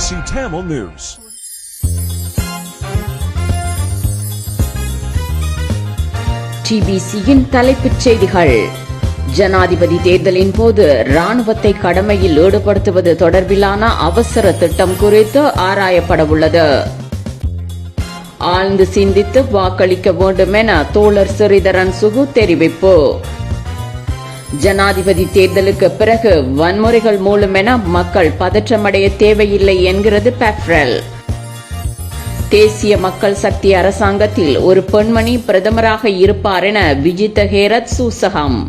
TBC Tamil News. TBCயின் தலைப்புச் செய்திகள். ஜனாதிபதி தேர்தலின் போது ராணுவத்தை கடமையில் ஈடுபடுத்துவது தொடர்பிலான அவசர திட்டம் குறித்து ஆராயப்படவுள்ளது. ஆழ்ந்து சிந்தித்து வாக்களிக்க வேண்டும் என தோழர் ஸ்ரீதரன் சுகு தெரிவிப்பு. ஜனாதிபதி தேர்தலுக்கு பிறகு வன்முறைகள் மூலம் என மக்கள் பதற்றமடைய தேவையில்லை என்கிறது பெப்ரல். தேசிய மக்கள் சக்தி அரசாங்கத்தில் ஒரு பெண்மணி பிரதமராக இருப்பார் என விஜித ஹேரத் சூசகம்.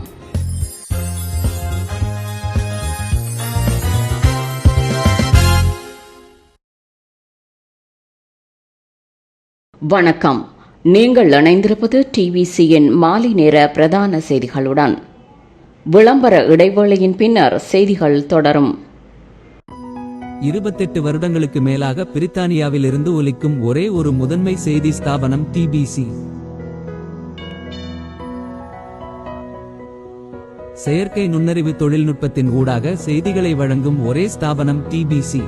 வணக்கம். நீங்கள் இணைந்திருப்பது டிவிசியின் மாலை நேர பிரதான செய்திகளுடன். விளம்பர இடைவேளையின் பின்னர் செய்திகள் தொடரும். 28 வருடங்களுக்கு மேலாக பிரித்தானியாவில் இருந்து ஒலிக்கும் ஒரே ஒரு முதன்மை செய்தி ஸ்தாபனம் டிபிசி. செயற்கை நுண்ணறிவு தொழில்நுட்பத்தின் ஊடாக செய்திகளை வழங்கும் ஒரே ஸ்தாபனம் டிபிசி.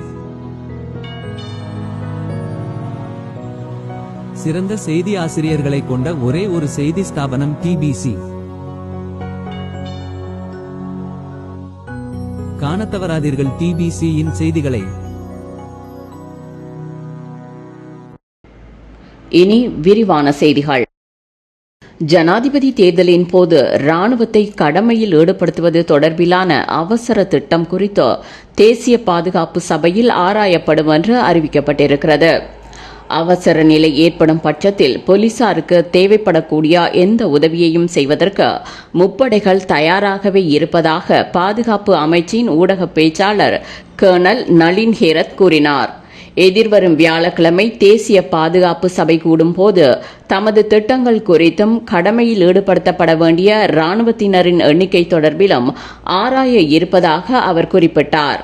சிறந்த செய்தி ஆசிரியர்களை கொண்ட ஒரே ஒரு செய்தி ஸ்தாபனம் டிபிசி. காணத்தவராதீர்கள் டிபிசியின் செய்திகளை. இனி விரிவான செய்திகள். ஜனாதிபதி தேர்தலின் போது ராணுவத்தை கடமையில் ஈடுபடுத்துவது தொடர்பிலான அவசர திட்டம் குறித்து தேசிய பாதுகாப்பு சபையில் ஆராயப்படும் என்று அறிவிக்கப்பட்டிருக்கிறது. அவசர நிலை ஏற்படும் பட்சத்தில் போலீசாருக்கு தேவைப்படக்கூடிய எந்த உதவியையும் செய்வதற்கு முப்படைகள் தயாராகவே இருப்பதாக பாதுகாப்பு அமைச்சின் ஊடக பேச்சாளர் கர்னல் நளின் ஹேரத் கூறினார். எதிர்வரும் வியாழக்கிழமை தேசிய பாதுகாப்பு சபை கூடும் போது தமது திட்டங்கள் குறித்தும் கடமையில் ஈடுபடுத்தப்பட வேண்டிய இராணுவத்தினரின் எண்ணிக்கை தொடர்பிலும் ஆராய இருப்பதாக அவர் குறிப்பிட்டார்.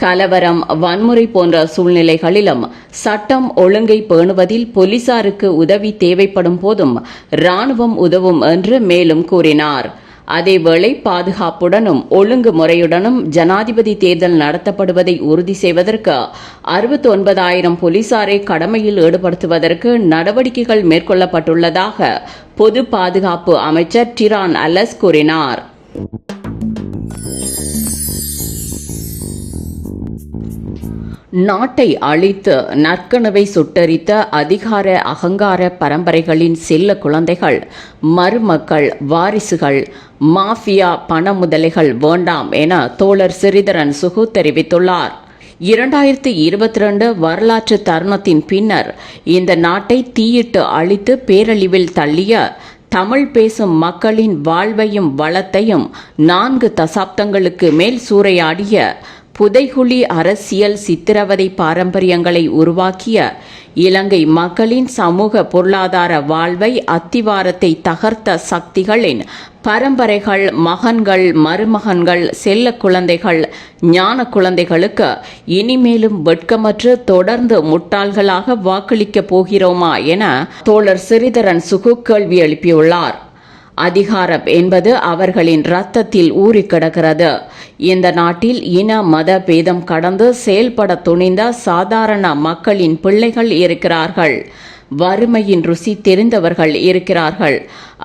கலவரம், வன்முறை போன்ற சூழ்நிலைகளிலும் சட்டம் ஒழுங்கை பேணுவதில் போலீசாருக்கு உதவி தேவைப்படும் போதும் ராணுவம் உதவும் என்று மேலும் கூறினார். அதேவேளை பாதுகாப்புடனும் ஒழுங்குமுறையுடனும் ஜனாதிபதி தேர்தல் நடத்தப்படுவதை உறுதி செய்வதற்கு 69,000 போலீசாரை கடமையில் ஈடுபடுத்துவதற்கு நடவடிக்கைகள் மேற்கொள்ளப்பட்டுள்ளதாக பொது பாதுகாப்பு அமைச்சர் டிரான் அலஸ் கூறினார். நாட்டை அழித்து நற்கனவை சுட்டரித்த அதிகார அகங்கார பரம்பரைகளின் செல்ல குழந்தைகள், மருமக்கள், வாரிசுகள், மாஃபியா பண முதலைகள் வேண்டாம் என தோழர் ஸ்ரீதரன் சுகு தெரிவித்துள்ளார். 2022 வரலாற்று தருணத்தின் பின்னர் இந்த நாட்டை தீயிட்டு அழித்து பேரழிவில் தள்ளிய தமிழ் பேசும் மக்களின் வாழ்வையும் வளத்தையும் 4 தசாப்தங்களுக்கு மேல் சூறையாடிய புதைகுழி அரசியல் சித்திரவதை பாரம்பரியங்களை உருவாக்கிய இலங்கை மக்களின் சமூக பொருளாதார வாழ்வை அத்திவாரத்தை தகர்த்த சக்திகளின் பரம்பரைகள், மகன்கள், மருமகன்கள், செல்ல குழந்தைகள், ஞான குழந்தைகளுக்கு இனிமேலும் வெட்கமற்று தொடர்ந்து முட்டாள்களாக வாக்களிக்கப் போகிறோமா என தோழர் ஸ்ரீதரன் சுகு கேள்வி எழுப்பியுள்ளார். அதிகாரம் என்பது அவர்களின் இரத்தத்தில் ஊறி கிடக்கிறது. இந்த நாட்டில் இன மத பேதம் கடந்து செயல்பட துணிந்த சாதாரண மக்களின் பிள்ளைகள் இருக்கிறார்கள். வறுமையின் ருசி தெரிந்தவர்கள் இருக்கிறார்கள்.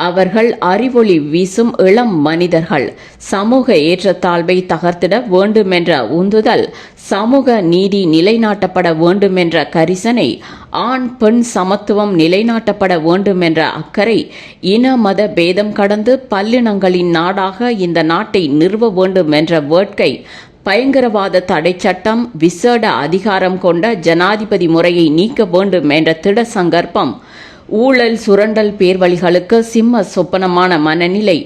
அவர்கள் அறிவொளி வீசும் இளம் மனிதர்கள். சமூக ஏற்றத்தாழ்வை தகர்த்திட வேண்டுமென்ற உந்துதல், சமூக நீதி நிலைநாட்டப்பட வேண்டுமென்ற கரிசனை, ஆண் பெண் சமத்துவம் நிலைநாட்டப்பட வேண்டுமென்ற அக்கறை, இன மத பேதம் கடந்து பல்லினங்களின் நாடாக இந்த நாட்டை நிறுவ வேண்டும் என்ற வேட்கை, பயங்கரவாத தடை சட்டம், விசேட அதிகாரம் கொண்ட ஜனாதிபதி முறையை நீக்க வேண்டும் என்ற திட சங்கற்பம், ஊழல் சுரண்டல் பேர்வழிகளுக்கு சிம்ம சொப்பனமான மனநிலை,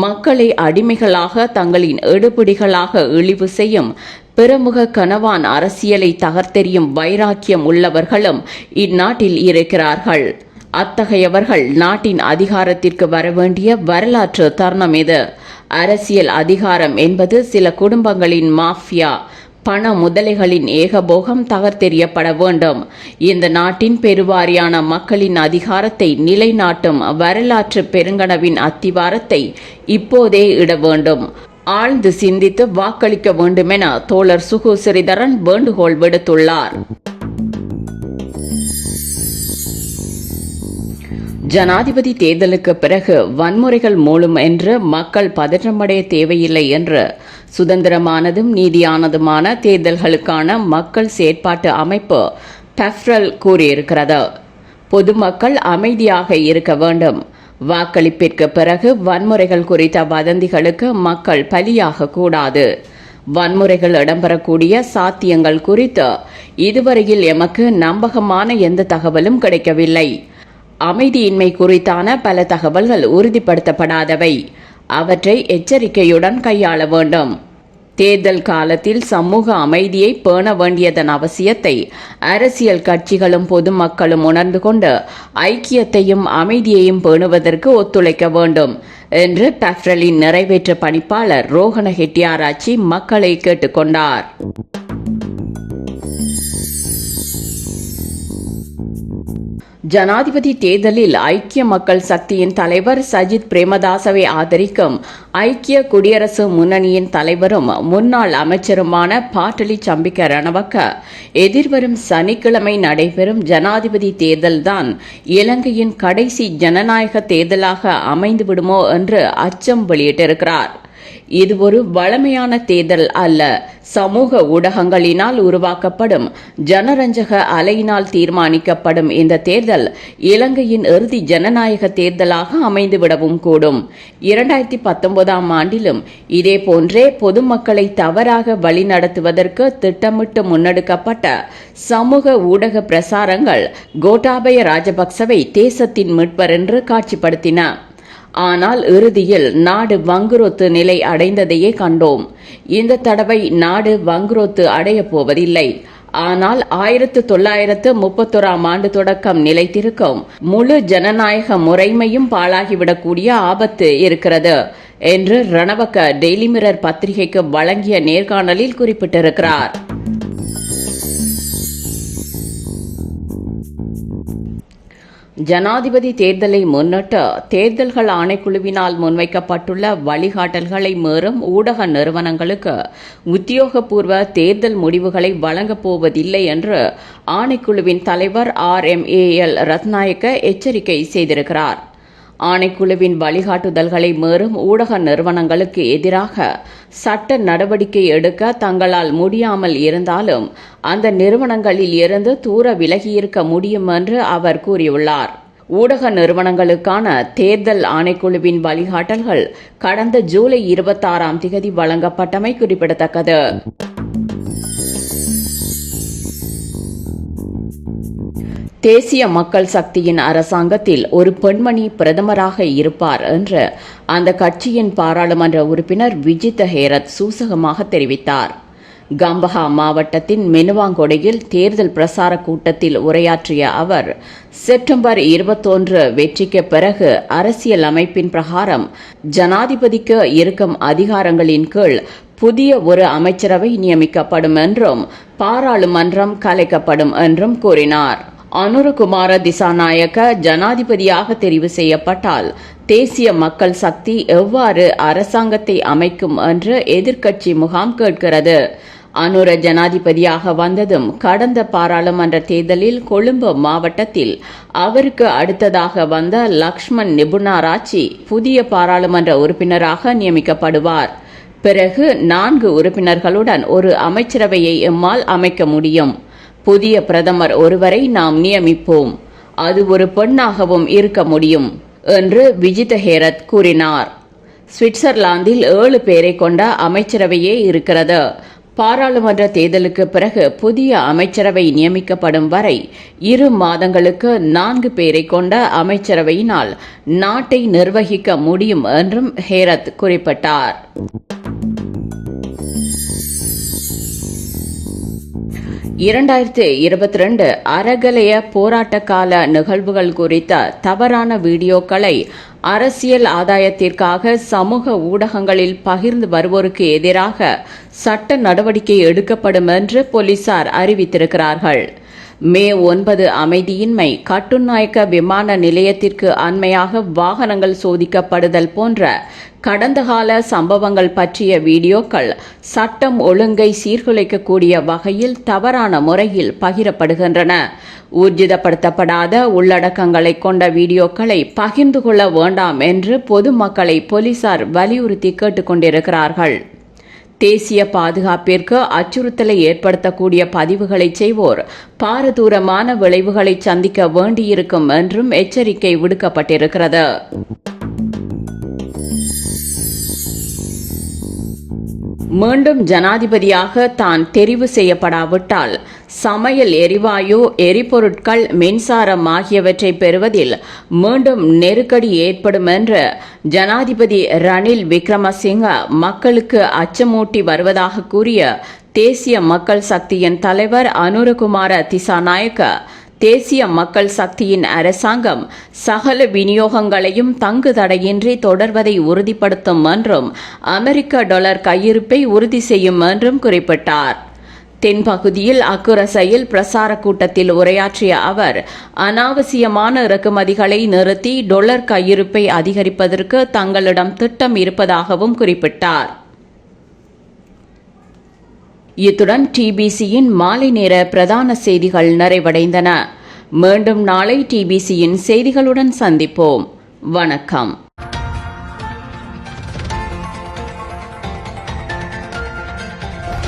மக்களை அடிமைகளாக தங்களின் எடுபிடிகளாக இழிவு செய்யும் பிரமுக கனவான் அரசியலை தகர்த்தெறியும் வைராக்கியம் உள்ளவர்களும் இந்நாட்டில் இருக்கிறார்கள். அத்தகையவர்கள் நாட்டின் அதிகாரத்திற்கு வரவேண்டிய வரலாற்று தருணம் இது. அரசியல் அதிகாரம் என்பது சில குடும்பங்களின் மாஃபியா பண முதலைகளின் ஏகபோகம் தகர்த்தெறியப்பட வேண்டும். இந்த நாட்டின் பெருவாரியான மக்களின் அதிகாரத்தை நிலைநாட்டும் வரலாற்று பெருங்கனவின் அத்திவாரத்தை இப்போதே இட வேண்டும். ஆழ்ந்து சிந்தித்து வாக்களிக்க வேண்டுமென தோழர் சுகு சிறிதரன் வேண்டுகோள் விடுத்துள்ளார். ஜனாதிபதி தேர்தலுக்கு பிறகு வன்முறைகள் மூலம் என்று மக்கள் பதற்றமடைய தேவையில்லை என்று சுதந்திரமானதும் நீதியானதுமான தேர்தல்களுக்கான மக்கள் செயற்பாட்டு அமைப்பு பெஃப்ரல் கூறியிருக்கிறது. பொதுமக்கள் அமைதியாக இருக்க வேண்டும். வாக்களிப்பிற்கு பிறகு வன்முறைகள் குறித்த வதந்திகளுக்கு மக்கள் பலியாக கூடாது. வன்முறைகள் இடம்பெறக்கூடிய சாத்தியங்கள் குறித்து இதுவரையில் எமக்கு நம்பகமான எந்த தகவலும் கிடைக்கவில்லை. அமைதியின்மை குறித்தான பல தகவல்கள் உறுதிப்படுத்தப்படாதவை. அவற்றை எச்சரிக்கையுடன் கையாள வேண்டும். தேர்தல் காலத்தில் சமூக அமைதியை பேண வேண்டியதன் அவசியத்தை அரசியல் கட்சிகளும் பொதுமக்களும் உணர்ந்து கொண்டு ஐக்கியத்தையும் அமைதியையும் பேணுவதற்கு ஒத்துழைக்க வேண்டும் என்று பெஃப்ரலின் நிறைவேற்று பணிப்பாளர் ரோஹண ஹெட்டியாராச்சி மக்களை கேட்டுக்கொண்டார். ஜனாதிபதி தேர்தலில் ஐக்கிய மக்கள் சக்தியின் தலைவர் சஜித் பிரேமதாசவை ஆதரிக்கும் ஐக்கிய குடியரசு முன்னணியின் தலைவரும் முன்னாள் அமைச்சருமான பாட்டலி சம்பிக்க ரணவக்க எதிர்வரும் சனிக்கிழமை நடைபெறும் ஜனாதிபதி தேர்தல்தான் இலங்கையின் கடைசி ஜனநாயக தேர்தலாக அமைந்துவிடுமோ என்று அச்சம் வெளியிட்டிருக்கிறார். இது ஒரு வளமையான தேர்தல் அல்ல. சமூக ஊடகங்களினால் உருவாக்கப்படும் ஜனரஞ்சக அலையினால் தீர்மானிக்கப்படும் இந்த தேர்தல் இலங்கையின் இறுதி ஜனநாயக தேர்தலாக அமைந்துவிடவும் கூடும். 2019ஆம் ஆண்டிலும் இதேபோன்றே பொதுமக்களை தவறாக வழிநடத்துவதற்கு திட்டமிட்டு முன்னெடுக்கப்பட்ட சமூக ஊடக பிரசாரங்கள் கோட்டாபய ராஜபக்சவை தேசத்தின் மீட்பர் என்று காட்சிப்படுத்தின. ஆனால் இறுதியில் நாடு வங்குரோத்து நிலை அடைந்ததையே கண்டோம். இந்த தடவை நாடு வங்குரோத்து அடையப் போவதில்லை. ஆனால் 1931ஆம் ஆண்டு தொடக்கம் நிலைத்திருக்கும் முழு ஜனநாயக முறைமையும் பாழாகிவிடக்கூடிய ஆபத்து இருக்கிறது என்று ரணவக்க டெய்லி மிரர் பத்திரிகைக்கு வழங்கிய நேர்காணலில் குறிப்பிட்டிருக்கிறார். ஜனாதிபதி தேர்தலை முன்னிட்டு தேர்தல்கள் ஆணைக்குழுவினால் முன்வைக்கப்பட்டுள்ள வழிகாட்டல்களை மீறும் ஊடக நிறுவனங்களுக்கு உத்தியோகபூர்வ தேர்தல் முடிவுகளை வழங்கப் போவதில்லை என்று ஆணைக்குழுவின் தலைவர் RMAL ரத்நாயக்க எச்சரிக்கை செய்திருக்கிறார். ஆணைக்குழுவின் வழிகாட்டுதல்களை மீறும் ஊடக நிறுவனங்களுக்கு எதிராக சட்ட நடவடிக்கை எடுக்க தங்களால் முடியாமல் இருந்தாலும் அந்த நிறுவனங்களில் இருந்து தூர விலகியிருக்க முடியும் என்று அவர் கூறியுள்ளார். ஊடக நிறுவனங்களுக்கான தேர்தல் ஆணைக்குழுவின் வழிகாட்டல்கள் கடந்த ஜூலை 26ஆம் தேதி வழங்கப்பட்டமை குறிப்பிடத்தக்கது. தேசிய மக்கள் சக்தியின் அரசாங்கத்தில் ஒரு பெண்மணி பிரதமராக இருப்பார் என்று அந்த கட்சியின் பாராளுமன்ற உறுப்பினர் விஜித ஹேரத் சூசகமாக தெரிவித்தார். கம்பஹா மாவட்டத்தின் மெனுவாங்கொடையில் தேர்தல் பிரசார கூட்டத்தில் உரையாற்றிய அவர், செப்டம்பர் 21 வெற்றிக்கு பிறகு அரசியல் அமைப்பின் பிரகாரம் ஜனாதிபதிக்கு இருக்கும் அதிகாரங்களின் கீழ் புதிய ஒரு அமைச்சரவை நியமிக்கப்படும் என்றும் பாராளுமன்றம் கலைக்கப்படும் என்றும் கூறினார். அனுரகுமார திசாநாயக்க ஜனாதிபதியாக தெரிவு செய்யப்பட்டால் தேசிய மக்கள் சக்தி எவ்வாறு அரசாங்கத்தை அமைக்கும் என்று எதிர்க்கட்சி முகாம் கேட்கிறது. அனுர ஜனாதிபதியாக வந்ததும் கடந்த பாராளுமன்ற தேர்தலில் கொழும்பு மாவட்டத்தில் அவருக்கு அடுத்ததாக வந்த லக்ஷ்மன் நிபுணராச்சி புதிய பாராளுமன்ற உறுப்பினராக நியமிக்கப்படுவார். பிறகு 4 உறுப்பினர்களுடன் ஒரு அமைச்சரவையை எம்மால் அமைக்க முடியும். புதிய பிரதமர் ஒருவரை நாம் நியமிப்போம். அது ஒரு பெண்ணாகவும் இருக்க முடியும் என்று விஜித ஹேரத் கூறினார். சுவிட்சர்லாந்தில் 7 பேரை கொண்ட அமைச்சரவையே இருக்கிறது. பாராளுமன்ற தேர்தலுக்கு பிறகு புதிய அமைச்சரவை நியமிக்கப்படும் வரை 2 மாதங்களுக்கு 4 பேரை கொண்ட அமைச்சரவையினால் நாட்டை நிர்வகிக்க முடியும் என்றும் ஹேரத் குறிப்பிட்டார். (2022) அறகலைய போராட்ட கால நிகழ்வுகள் குறித்த தவறான வீடியோக்களை அரசியல் ஆதாயத்திற்காக சமூக ஊடகங்களில் பகிர்ந்து வருவோருக்கு எதிராக சட்ட நடவடிக்கை எடுக்கப்படும் என்று போலீசார் அறிவித்திருக்கிறார்கள். மே 9 அமைதியின்மை, கட்டுநாயக்க விமான நிலையத்திற்கு அண்மையாக வாகனங்கள் சோதிக்கப்படுதல் போன்ற கடந்த கால சம்பவங்கள் பற்றிய வீடியோக்கள் சட்டம் ஒழுங்கை சீர்குலைக்கக்கூடிய வகையில் தவறான முறையில் பகிரப்படுகின்றன. ஊர்ஜிதப்படுத்தப்படாத உள்ளடக்கங்களை கொண்ட வீடியோக்களை பகிர்ந்து கொள்ள வேண்டாம் என்று பொதுமக்களை போலீசார் வலியுறுத்தி கேட்டுக்கொண்டிருக்கிறார்கள். தேசிய பாதுகாப்பிற்கு அச்சுறுத்தலை ஏற்படுத்தக்கூடிய பதிவுகளை செய்வோர் பாரதூரமான விளைவுகளை சந்திக்க வேண்டியிருக்கும் என்றும் எச்சரிக்கை விடுக்கப்பட்டிருக்கிறது. மீண்டும் ஜனாதிபதியாக தான் தெரிவு செய்யப்படாவிட்டால் சமையல் எரிவாயு, எரிபொருட்கள், மின்சாரம் ஆகியவற்றை பெறுவதில் மீண்டும் நெருக்கடி ஏற்படும் என்று ஜனாதிபதி ரணில் விக்ரமசிங்க மக்களுக்கு அச்சமூட்டி வருவதாக கூறிய தேசிய மக்கள் சக்தியின் தலைவர் அனுரகுமார திசாநாயக்க, தேசிய மக்கள் சக்தியின் அரசாங்கம் சகல விநியோகங்களையும் தங்கு தடையின்றி தொடர்வதை உறுதிப்படுத்தும் என்றும் அமெரிக்க டாலர் கையிருப்பை உறுதி செய்யும் என்றும் குறிப்பிட்டார். தென்பகுதியில் அக்குரசையில் பிரசார கூட்டத்தில் உரையாற்றிய அவர், அனாவசியமான இறக்குமதிகளை நிறுத்தி டொலர் கையிருப்பை அதிகரிப்பதற்கு தங்களிடம் திட்டம் இருப்பதாகவும் குறிப்பிட்டார். இத்துடன் டிபிசியின் மாலை நேர பிரதான செய்திகள் நிறைவடைந்தன. மீண்டும் நாளை டிபிசியின் செய்திகளுடன் சந்திப்போம். வணக்கம்.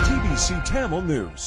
TBC Tamil News.